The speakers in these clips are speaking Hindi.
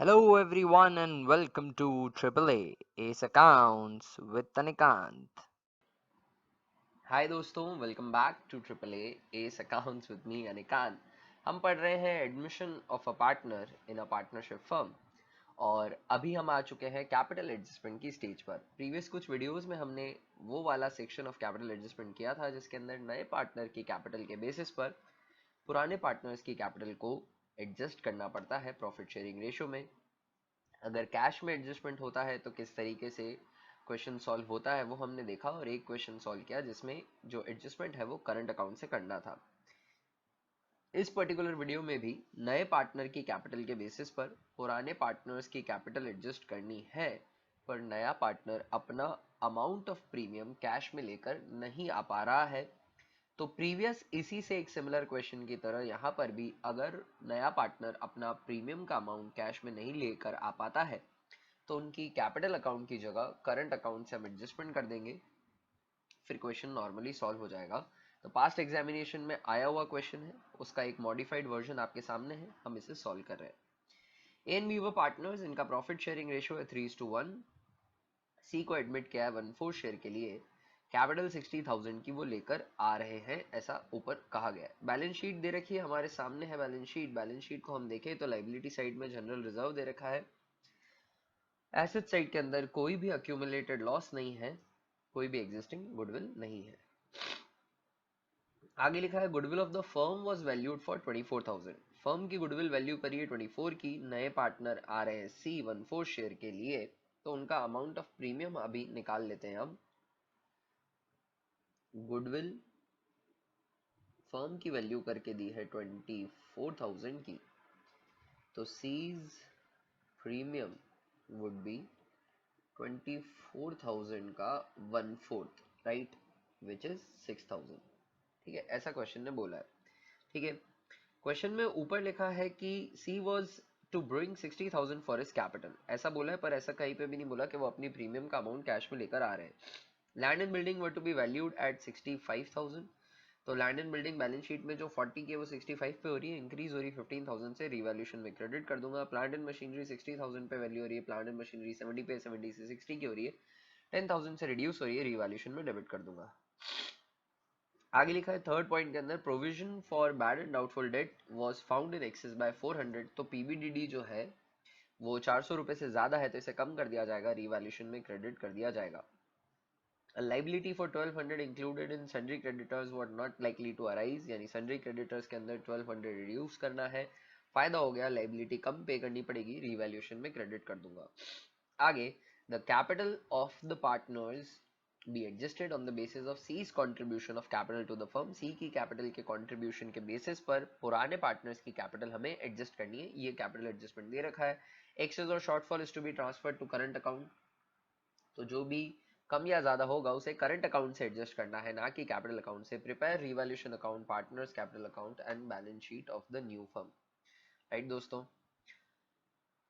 Hello everyone and welcome to AAA Ace Accounts with Tanikant. Hi दोस्तों, welcome back to triple S accounts with me Anikant. हम पढ़ रहे हैं admission of a partner in a partnership firm और अभी हम आ चुके हैं कैपिटल एडजस्टमेंट की स्टेज पर। प्रीवियस कुछ वीडियोस में हमने वो वाला सेक्शन ऑफ कैपिटल एडजस्टमेंट किया था जिसके अंदर नए पार्टनर की कैपिटल के बेसिस पर पुराने पार्टनर्स की कैपिटल को एडजस्ट करना पड़ता है प्रॉफिट शेयरिंग रेशो में। अगर कैश में एडजस्टमेंट होता है तो किस तरीके से क्वेश्चन सॉल्व होता है वो हमने देखा और एक क्वेश्चन सॉल्व किया जिसमें जो एडजस्टमेंट है वो करंट अकाउंट से करना था। इस पर्टिकुलर वीडियो में भी नए पार्टनर की कैपिटल के बेसिस पर पुराने पार्टनर्स की कैपिटल एडजस्ट करनी है, पर नया पार्टनर अपना अमाउंट ऑफ प्रीमियम कैश में लेकर नहीं आ पा रहा है। तो प्रीवियस इसी से एक सिमिलर क्वेश्चन की तरह यहाँ पर भी अगर नया पार्टनर अपना प्रीमियम का अमाउंट कैश में नहीं लेकर आ पाता है तो उनकी कैपिटल अकाउंट की जगह करंट अकाउंट से हम एडजस्टमेंट कर देंगे, फिर क्वेश्चन नॉर्मली सॉल्व हो जाएगा। तो पास्ट एग्जामिनेशन में आया हुआ क्वेश्चन है, उसका एक मॉडिफाइड वर्जन आपके सामने है, हम इसे सॉल्व कर रहे हैं। A and B were partners, इनका प्रॉफिट शेयरिंग रेशियो है 3:1। सी को एडमिट किया है 1/4 शेयर के लिए। कैपिटल 60,000 की वो लेकर आ रहे हैं, ऐसा ऊपर कहा गया है। बैलेंस शीट दे रखी है, हमारे सामने है बैलेंस शीट को हम देखें तो लाइबिलिटी साइड में जनरल रिजर्व दे रखा है। एसेट साइड के अंदर कोई भी अक्यूमुलेटेड लॉस नहीं है, कोई भी एग्जिस्टिंग गुडविल नहीं है। आगे लिखा है goodwill of the firm was valued for 24,000। Firm की गुडविल वैल्यू करी है 24 की। नए पार्टनर आ रहे हैं सी 1/4 शेयर के लिए, तो उनका अमाउंट ऑफ प्रीमियम अभी निकाल लेते हैं हम। गुडविल फर्म की वैल्यू करके दी है 24,000 की, तो सीज प्रीमियम वुड बी 24,000 का 1/4, राइट, विच इज 6,000। ठीक है, ऐसा क्वेश्चन ने बोला है। ठीक है, क्वेश्चन में ऊपर लिखा है कि C was to bring 60,000 for his capital, ऐसा बोला है, पर ऐसा कहीं पे भी नहीं बोला कि वो अपनी प्रीमियम का अमाउंट कैश में लेकर आ रहे हैं। Land and building were to be valued at 65,000। तो land and building balance sheet में जो 40 की है वो 65 पे हो रही है, इंक्रीज हो रही है 15,000 से, रिवैल्यूएशन में क्रेडिट कर दूंगा। प्लांट एंड मशीनरी 60,000 पे वैल्यू हो रही है, प्लांट एंड मशीनरी 70 पे 70 से 60 की हो रही है, 10,000 से रिड्यूस हो रही है, रिवैल्यूएशन में डेबिट कर दूंगा। आगे लिखा है थर्ड पॉइंट के अंदर provision for bad and doubtful debt was found in excess by 400। तो पीबीडीडी जो है वो 400 रुपए से ज्यादा है, तो इसे कम कर दिया जाएगा, रिवैल्यूएशन में क्रेडिट कर दिया जाएगा। A liability for 1200 included in sundry creditors were not likely to arise, यानी sundry creditors के अंदर 1200 रिड्यूस करना है, फायदा हो गया, लाइबिलिटी कम पे करनी पड़ेगी, रिवैल्यूएशन में क्रेडिट कर दूंगा। आगे, the capital of the partners be adjusted on the basis of C's contribution of capital to the firm। C की कैपिटल के कंट्रीब्यूशन के बेसिस पर पुराने पार्टनर्स की कैपिटल हमें एडजस्ट करनी है, ये कैपिटल एडजस्टमेंट दे रखा है। एक्सेस और shortfall is to be transferred to current account, तो जो भी कम या ज्यादा होगा उसे करंट अकाउंट से एडजस्ट करना है, ना कि कैपिटल अकाउंट से। Prepare revaluation account, partners capital account and balance sheet of the new firm. Right दोस्तों,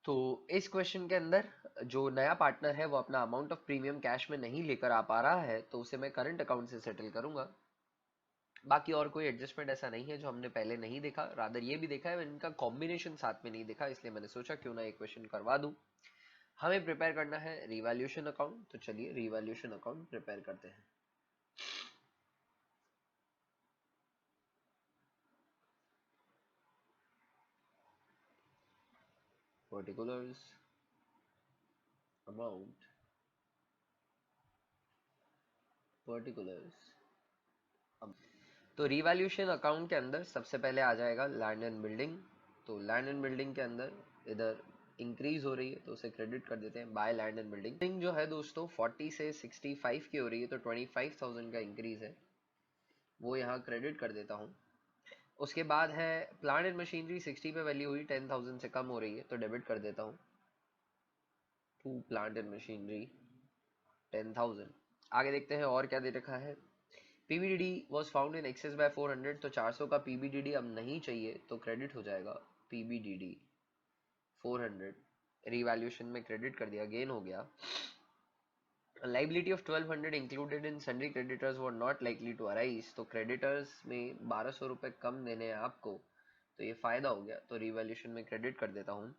तो इस क्वेश्चन के अंदर जो नया पार्टनर है वो अपना अमाउंट ऑफ प्रीमियम कैश में नहीं लेकर आ पा रहा है, तो उसे मैं करंट अकाउंट से सेटल करूंगा। बाकी और कोई एडजस्टमेंट ऐसा नहीं है जो हमने पहले नहीं देखा, रादर ये भी देखा है, इनका कॉम्बिनेशन साथ में नहीं देखा, इसलिए मैंने सोचा क्यों ना एक क्वेश्चन करवा दूं। हमें प्रिपेयर करना है रिवैल्यूएशन अकाउंट, तो चलिए रिवैल्यूएशन अकाउंट प्रिपेयर करते हैं। Particulars, amount, particulars. तो रिवैल्यूएशन अकाउंट के अंदर सबसे पहले आ जाएगा लैंड एंड बिल्डिंग। तो लैंड एंड बिल्डिंग के अंदर इधर इंक्रीज हो रही है तो उसे क्रेडिट कर देते हैं बाय लैंड एंड बिल्डिंग। जो है दोस्तों 40 से 65 की हो रही है, तो 25,000 का इंक्रीज है, वो यहाँ क्रेडिट कर देता हूँ। उसके बाद है प्लांट एंड मशीनरी 60 पे वैल्यू हुई, 10,000 से कम हो रही है, तो डेबिट कर देता हूँ टू प्लांट एंड मशीनरी 10,000। आगे देखते हैं और क्या दे रखा है। PBDD was found in excess by 400, तो 400 का पीबीडीडी अब नहीं चाहिए, तो क्रेडिट हो जाएगा पीबीडीडी 400, रिवैल्यूएशन में क्रेडिट कर दिया, गेन हो गया। Liability of 1200 included in sundry creditors were not likely to arise, तो क्रेडिटर्स में 1200 रुपए कम देने हैं आपको, तो ये फायदा हो गया, तो रिवैल्यूएशन में क्रेडिट कर देता हूँ।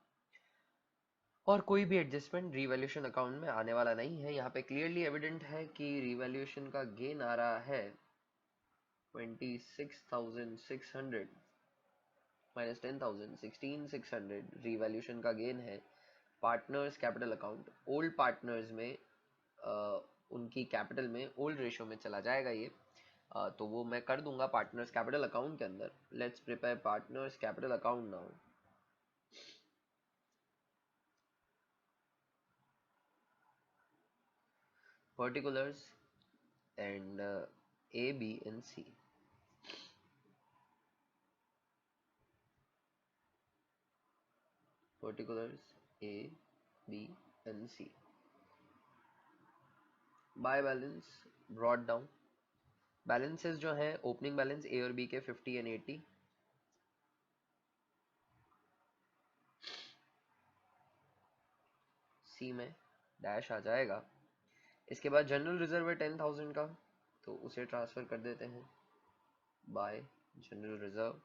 और कोई भी एडजस्टमेंट रीवैल्यूएशन अकाउंट में आने वाला नहीं है। यहाँ पे क्लियरली एविडेंट है कि रीवैल्यूएशन का गेन आ रहा है 26,600 माइनस 10,000, 16,600 रीवैल्यूएशन का गेन है partners capital account. Old partners में उनकी कैपिटल में ओल्ड रेशो में चला जाएगा ये। तो वो मैं कर दूंगा पार्टनर्स कैपिटल अकाउंट के अंदर। Let's prepare partners capital account now. particulars and A, B and C. Particulars A, B and C. Buy balance brought down. Balances जो हैं ओपनिंग बैलेंस A और B के 50 and 80, C में डैश आ जाएगा। इसके बाद जनरल रिजर्व है 10,000 का, तो उसे ट्रांसफर कर देते हैं bye general reserve.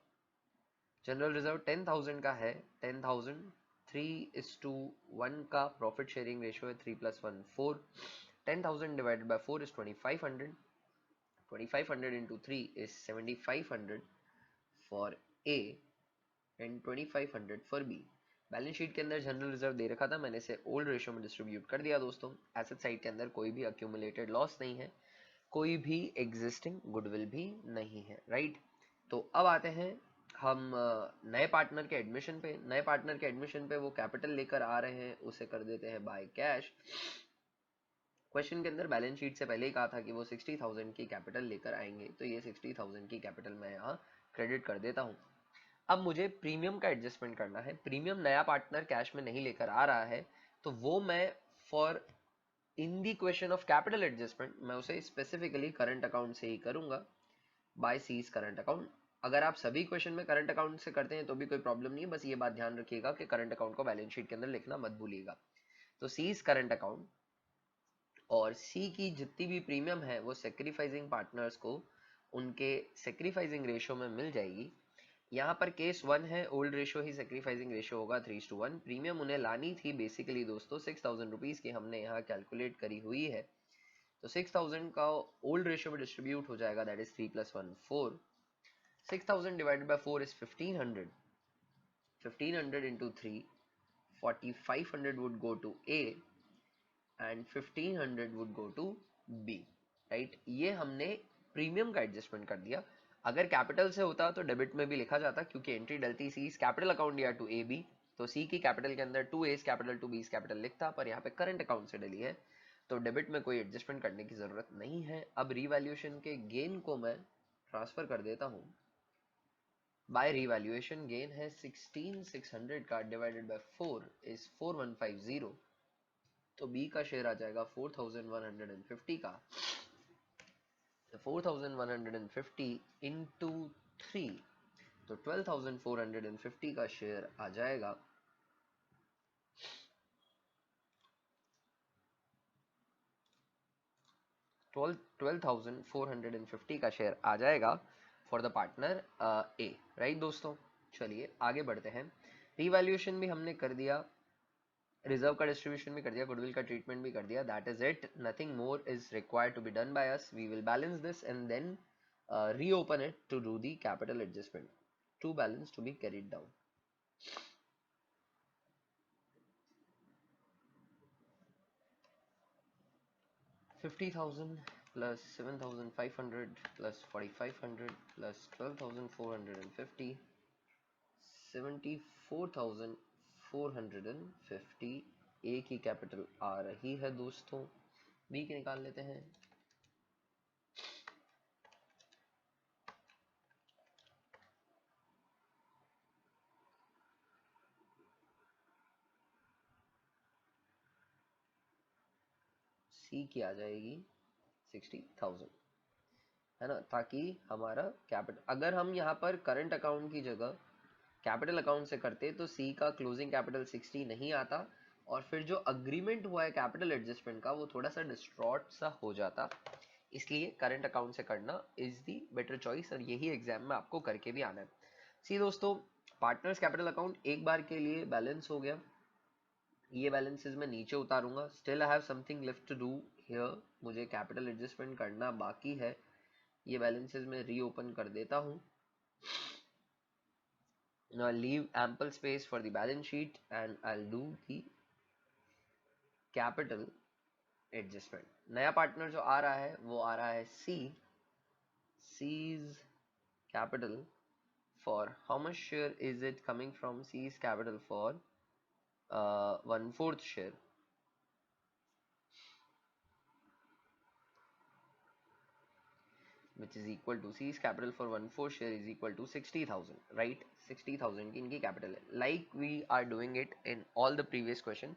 General reserve 10,000 का है, 10,000 3:1 का प्रॉफिट शेयरिंग रेशियो है, 3 + 1 4। 10,000 divided by 4 is 2500। 2500 into 3 is 7500 for A and 2500 for B। Balance sheet के अंदर जनरल रिजर्व दे रखा था, मैंने इसे ओल्ड रेशियो में डिस्ट्रीब्यूट कर दिया दोस्तों। एसेट साइड के अंदर कोई भी अक्यूमुलेटेड लॉस नहीं है, कोई भी एग्जिस्टिंग गुडविल भी नहीं है, राइट। तो अब आते हैं हम नए पार्टनर के एडमिशन पे। नए पार्टनर के एडमिशन पे वो कैपिटल लेकर आ रहे हैं, उसे कर देते हैं बाय कैश। क्वेश्चन के अंदर बैलेंस शीट से पहले ही कहा था कि वो 60,000 की कैपिटल लेकर आएंगे, तो ये 60,000 की कैपिटल मैं यहाँ क्रेडिट कर देता हूँ। अब मुझे प्रीमियम का एडजस्टमेंट करना है। प्रीमियम नया पार्टनर कैश में नहीं लेकर आ रहा है, तो वो मैं for in the question of capital adjustment मैं उसे स्पेसिफिकली करंट अकाउंट से ही करूंगा बाय सीज करंट अकाउंट। अगर आप सभी क्वेश्चन में करंट अकाउंट से करते हैं तो भी कोई प्रॉब्लम नहीं है, बस ये बात ध्यान रखिएगा कि करंट अकाउंट को बैलेंस शीट के अंदर लिखना मत भूलिएगा। तो सीज करंट अकाउंट और सी की जितनी भी प्रीमियम है वो सेक्रीफाइसिंग पार्टनर्स को उनके सेक्रीफाइसिंग रेशियो में मिल जाएगी। यहाँ पर केस 1 है, ओल्ड रेशियो ही सेक्रीफाइसिंग रेशियो होगा 3:1। प्रीमियम उन्हें लानी थी बेसिकली दोस्तों 6,000 रुपीज की, हमने यहाँ कैलकुलेट करी हुई है। तो 6,000 का ओल्ड रेशियो में डिस्ट्रीब्यूट हो जाएगा, that is 3 + 1 4। 6,000 divided by 4 is 1500। 1500 into 3, 4,500 would go to A and 1500 would go to B, right. ये हमने प्रीमियम का एडजस्टमेंट कर दिया। अगर कैपिटल से होता तो डेबिट में भी लिखा जाता, क्योंकि एंट्री डलती सी कैपिटल अकाउंट या टू ए बी, तो सी की कैपिटल के अंदर to A's capital to B's capital लिखता, पर यहाँ पे करंट अकाउंट से डली है तो डेबिट में कोई एडजस्टमेंट करने की जरूरत नहीं है। अब रीवैल्यूएशन के गेन को मैं ट्रांसफर कर देता हूँ बाय रीवैल्यूएशन। गेन है 16,600 का, डिवाइडेड बाय 4 इज 4,150। तो बी का शेयर आ जाएगा 4,150 का। 4,150 इंटू 3, तो 12,450 का शेयर आ जाएगा। 12,450 का शेयर आ जाएगा for the partner A, right दोस्तों। चलिए आगे बढ़ते हैं। रीवैल्यूएशन भी हमने कर दिया, रिजर्व का डिस्ट्रीब्यूशन भी कर दिया, गुडविल का ट्रीटमेंट भी कर दिया, that is it. Nothing more is required to be done by us. We will balance this and then reopen it to do the capital adjustment. Two balance to be carried down. $50,000 plus 7,500 plus 4,500 plus 12,450, 74,450 ए की कैपिटल आ रही है दोस्तों। बी की निकाल लेते हैं। सी की आ जाएगी 60,000, है ना, ताकि हमारा कैपिटल, अगर हम यहाँ पर करंट अकाउंट की जगह कैपिटल अकाउंट से करते तो सी का क्लोजिंग कैपिटल 60 नहीं आता, और फिर जो अग्रीमेंट हुआ है कैपिटल एडजस्टमेंट का वो थोड़ा सा डिस्ट्रॉट सा हो जाता। इसलिए करंट अकाउंट से करना इज दी बेटर चॉइस, और यही एग्जाम में आपको करके भी आना है। सी दोस्तों, पार्टनर्स कैपिटल अकाउंट एक बार के लिए बैलेंस हो गया, ये बैलेंसेस मैं नीचे उतारूंगा. Still I have something left to do here. मुझे कैपिटल एडजस्टमेंट करना बाकी है. ये बैलेंसेस मैं रीओपन कर देता हूँ. Now I'll leave ample space for the balance sheet and I'll do the capital adjustment. नया पार्टनर जो आ रहा है वो आ रहा है C. C's capital for how much share is it coming from? C's capital for 1/4 share. Which is equal to C's capital for 1/4 share is equal to 60,000, right? 60,000 की इनकी कैपिटल है. Like we are doing it in all the previous question,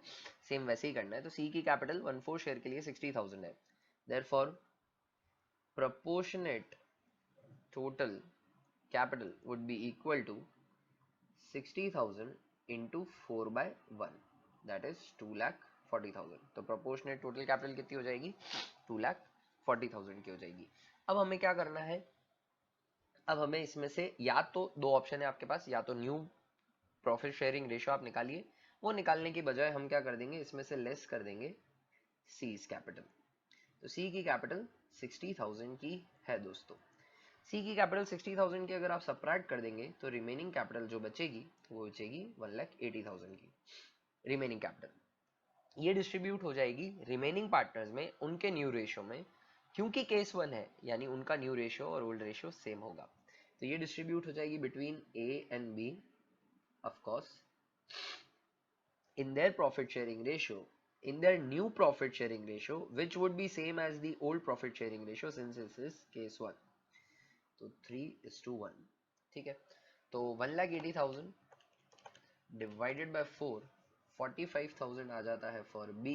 same वैसे ही करना है. तो C की कैपिटल 1/4 शेयर के लिए 60,000 है. Therefore proportionate total capital would be equal to 60,000 into 4/1, that is 2,40,000. तो proportionate total capital कितनी हो जाएगी? 2,40,000 की हो जाएगी. अब हमें क्या करना है? अब हमें इसमें से या तो दो ऑप्शन है आपके पास, या तो न्यू प्रॉफिट शेयरिंग रेशियो आप निकालिए. वो निकालने की बजाय हम क्या कर देंगे, इसमें से लेस कर देंगे सीज कैपिटल. तो सी की कैपिटल 60,000 की है दोस्तों. सी की कैपिटल 60,000 की अगर आप सब्ट्रैक्ट कर देंगे तो रिमेनिंग कैपिटल जो बचेगी वो बचेगी 1,80,000 की रिमेनिंग कैपिटल. ये डिस्ट्रीब्यूट हो जाएगी रिमेनिंग पार्टनर्स में उनके न्यू रेशियो में, क्योंकि केस 1 है यानी उनका न्यू रेशियो और ओल्ड रेशियो सेम होगा. तो ये डिस्ट्रीब्यूट हो जाएगी between A and B. Of course in their profit sharing ratio, in their new profit sharing ratio, which would be same as the old profit sharing ratio since this is case 1. तो 3:1. ठीक है. तो 1,80,000 divided by 4, 45,000 आ जाता है for B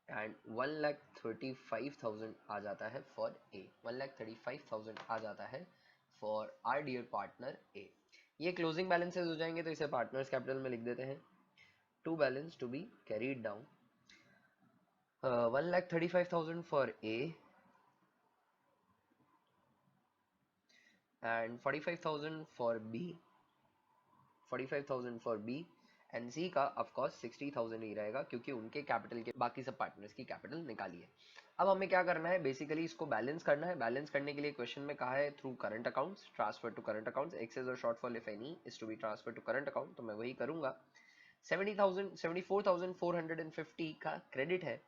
एंड 1,35,000 आ जाता है फॉर ए. 1,35,000 आ जाता है फॉर आर डियर पार्टनर ए. ये क्लोजिंग बैलेंसेस हो जाएंगे तो इसे पार्टनर्स कैपिटल में लिख देते हैं. To balance to be carried down. 1,35,000 for A and 45,000 for B. 45,000 for B and C का ऑफ कोर्स 60,000 ही रहेगा क्योंकि उनके कैपिटल के बाकी सब पार्टनर्स की कैपिटल निकाली है. अब हमें क्या करना है, बेसिकली इसको बैलेंस करना है. बैलेंस करने के लिए क्वेश्चन में कहा है through current accounts, transfer to current accounts, excess और shortfall if any is to be transfer to current account. तो मैं वही करूंगा. 74,450 का क्रेडिट है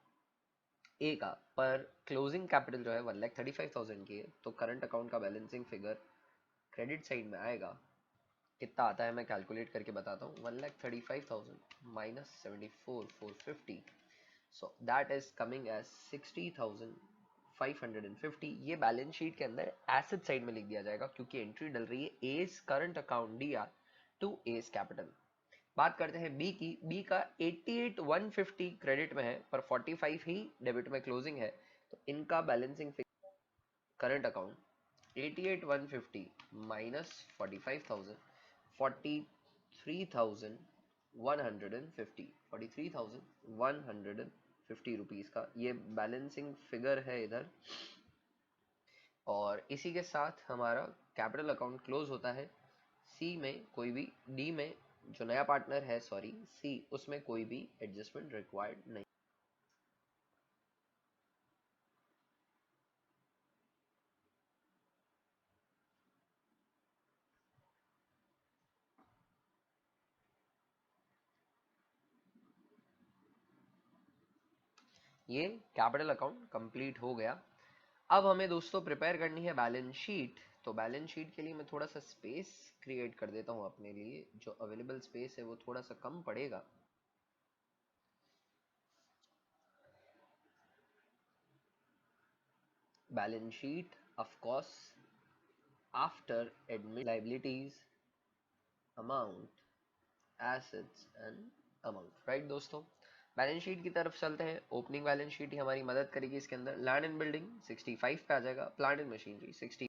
ए का, पर क्लोजिंग कैपिटल जो है 1,35,000 की है. तो करंट अकाउंट का बैलेंसिंग फिगर क्रेडिट साइड में आएगा. कितना आता है मैं कैलकुलेट करके बताता हूँ. 1,35,000 minus 74,450, so that is coming as 60,550. ये बैलेंस शीट के अंदर एसेट साइड में लिख दिया जाएगा क्योंकि एंट्री डल रही है as current account D R to as capital. बात करते हैं बी की. बी का 88,150 क्रेडिट में है पर 45 ही डेबिट में क्लोजिंग है. तो इनका balancing current account 88,150 minus 45,000, 43,150 rupees का ये बैलेंसिंग फिगर है इधर. और इसी के साथ हमारा कैपिटल अकाउंट क्लोज होता है. सी में कोई भी, डी में जो नया पार्टनर है, सॉरी सी, उसमें कोई भी एडजस्टमेंट रिक्वायर्ड नहीं. ये कैपिटल अकाउंट कंप्लीट हो गया. अब हमें दोस्तों प्रिपेयर करनी है बैलेंस शीट. तो बैलेंस शीट के लिए मैं थोड़ा सा स्पेस क्रिएट कर देता हूं अपने लिए. जो अवेलेबल स्पेस है वो थोड़ा सा कम पड़ेगा. Balance sheet of course after admit liabilities, amount, assets and amount, right दोस्तों. बैलेंस शीट की तरफ चलते हैं. ओपनिंग बैलेंस शीट ही हमारी मदद करेगी इसके अंदर. लैंड एंड बिल्डिंग 65 पे आ जाएगा. Plant and machinery 60.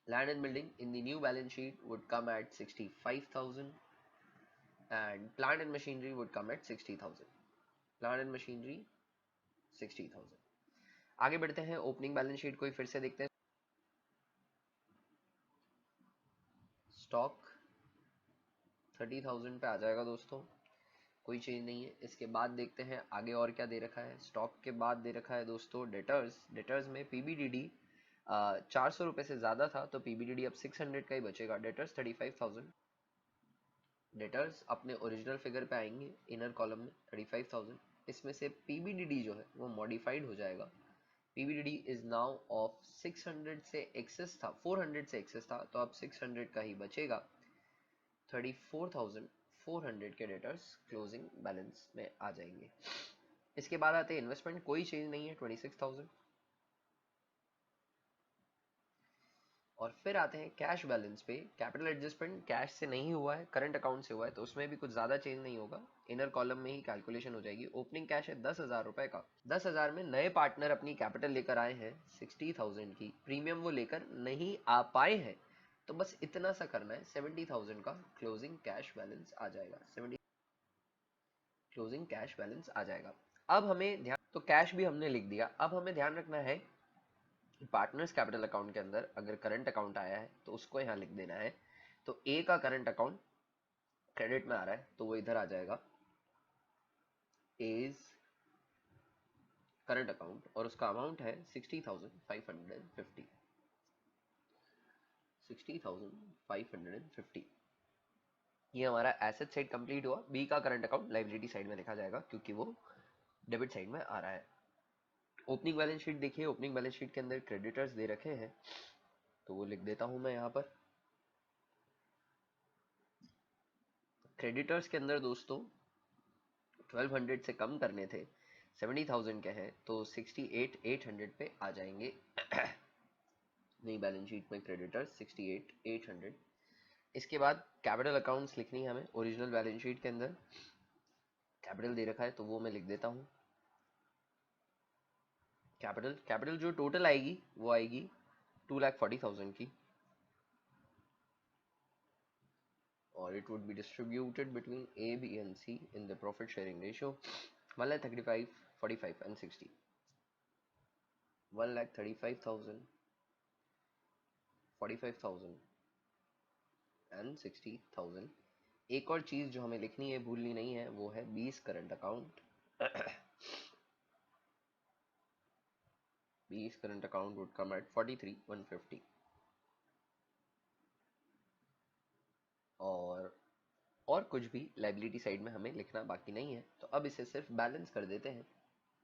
Land and building in the new balance sheet would come at 65,000 and plant and machinery would come at 60,000. Plant and machinery 60,000. आगे बढ़ते हैं. ओपनिंग बैलेंस शीट को ही फिर से देखते हैं. स्टॉक 30,000 पे आ जाएगा दोस्तों. कोई चेंज नहीं है। इसके बाद देखते हैं आगे और क्या दे रखा है। स्टॉक के बाद दे रखा है दोस्तों डेटर्स। डेटर्स में पीबीडीडी 400 रुपये से ज़्यादा था तो पीबीडीडी अब 600 का ही बचेगा। डेटर्स 35,000। डेटर्स अपने ओरिजिनल फिगर पे आएंगे इनर कॉलम में 35,000। इसमें से पीबीडीडी जो है वो मॉडिफाइड हो जाएगा। पीबीडीडी इज नाउ ऑफ 600 से एक्सेस था, 400 से एक्सेस था तो अब 600 का ही बचेगा। 34,400 के डेटर्स क्लोजिंग बैलेंस में आ जाएंगे। इसके बाद आते हैं इन्वेस्टमेंट, कोई चेंज नहीं है 26,000। और फिर आते हैं कैश बैलेंस पे। कैपिटल एडजस्टमेंट कैश से नहीं हुआ है, करंट अकाउंट से हुआ है तो उसमें भी कुछ ज्यादा चेंज नहीं होगा। इनर कॉलम में ही कैलकुलेशन हो जाएगी। ओपनिंग कैश है 10,000 रुपए का। 10,000 में नए पार्टनर अपनी कैपिटल लेकर आए हैं 60,000 की। प्रीमियम वो लेकर नहीं आ पाए हैं तो बस इतना सा करना है, 70,000 का क्लोजिंग कैश बैलेंस आ जाएगा। 70 क्लोजिंग कैश बैलेंस आ जाएगा। अब हमें ध्यान, तो कैश भी हमने लिख दिया। अब हमें ध्यान रखना है पार्टनर्स कैपिटल अकाउंट के अंदर अगर करंट अकाउंट आया है तो उसको यहाँ लिख देना है। तो ए का करंट अकाउंट क्रेडिट में आ रहा है तो वो इधर आ जाएगा एज करंट अकाउंट और उसका अमाउंट है 60,550। 60,550 ये हमारा एसेट साइड कंप्लीट हुआ। बी का करंट अकाउंट लायबिलिटी साइड में लिखा जाएगा क्योंकि वो डेबिट साइड में आ रहा है। ओपनिंग बैलेंस शीट देखिए, ओपनिंग बैलेंस शीट के अंदर क्रेडिटर्स दे रखे हैं तो वो लिख देता हूं मैं यहाँ पर। क्रेडिटर्स के अंदर दोस्तों 1200 से कम करने थे, 70,000 के हैं तो 68,800 पे आ जाएंगे। नई बैलेंस शीट में क्रेडिटर्स 68,800। इसके बाद कैपिटल अकाउंट्स लिखनी है हमें ओरिजिनल बैलेंस शीट के अंदर। कैपिटल दे रखा है तो वो मैं लिख देता हूँ। कैपिटल जो टोटल आएगी वो आएगी 2,40,000 की और it would be distributed between A, B and C in the profit sharing ratio 1,35,000, 45 and 60। 1,35,000, 45,000 and 60,000। एक और चीज जो हमें लिखनी है, भूलनी नहीं है, वो है 20 current account. 20 current account would come at 43,150। और कुछ भी लाइबिलिटी साइड में हमें लिखना बाकी नहीं है तो अब इसे सिर्फ बैलेंस कर देते हैं,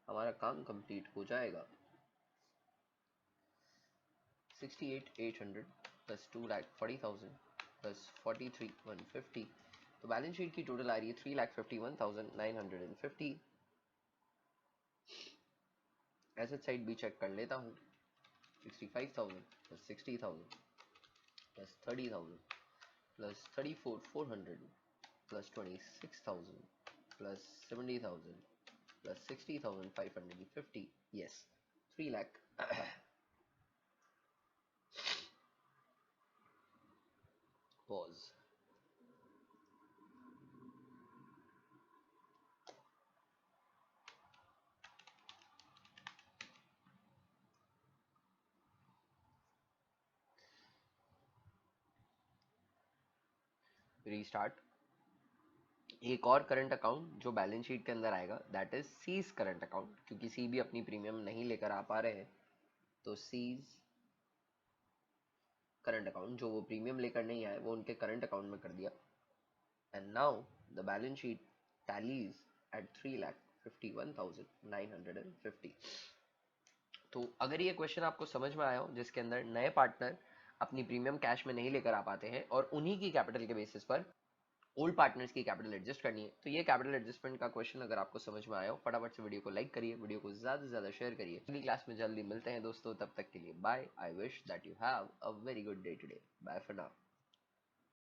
हमारा काम कंप्लीट हो जाएगा। 68,800 प्लस 2,40,000 प्लस 43,150 तो बैलेंस शीट की टोटल आ रही है 3,51,950। एसेट साइड भी चेक कर लेता हूँ। 65,000 plus 60,000 plus 30,000 plus 34,400 plus 26,000 plus 70,000 plus 60,550। Yes 3 lakh. Pause. Restart. एक और करंट अकाउंट जो बैलेंस शीट के अंदर आएगा that is C's current account, क्योंकि सी भी अपनी प्रीमियम नहीं लेकर आ पा रहे हैं तो सीज करंट अकाउंट जो वो प्रीमियम लेकर नहीं आए वो उनके करंट अकाउंट में कर दिया। And now the balance sheet tallies at 3,51,950। तो अगर ये क्वेश्चन आपको समझ में आया हो जिसके अंदर नए पार्टनर अपनी प्रीमियम कैश में नहीं लेकर आ पाते हैं और उन्हीं की कैपिटल के बेसिस पर ओल्ड पार्टनर्स की कैपिटल एडजस्ट करनी है, तो ये कैपिटल एडजस्टमेंट का क्वेश्चन अगर आपको समझ में आया हो फटाफट से वीडियो को लाइक करिए, वीडियो को ज्यादा से ज्यादा शेयर करिए। अगली क्लास में जल्दी मिलते हैं दोस्तों, तब तक के लिए bye. I wish that you have a very good day today. Bye for now.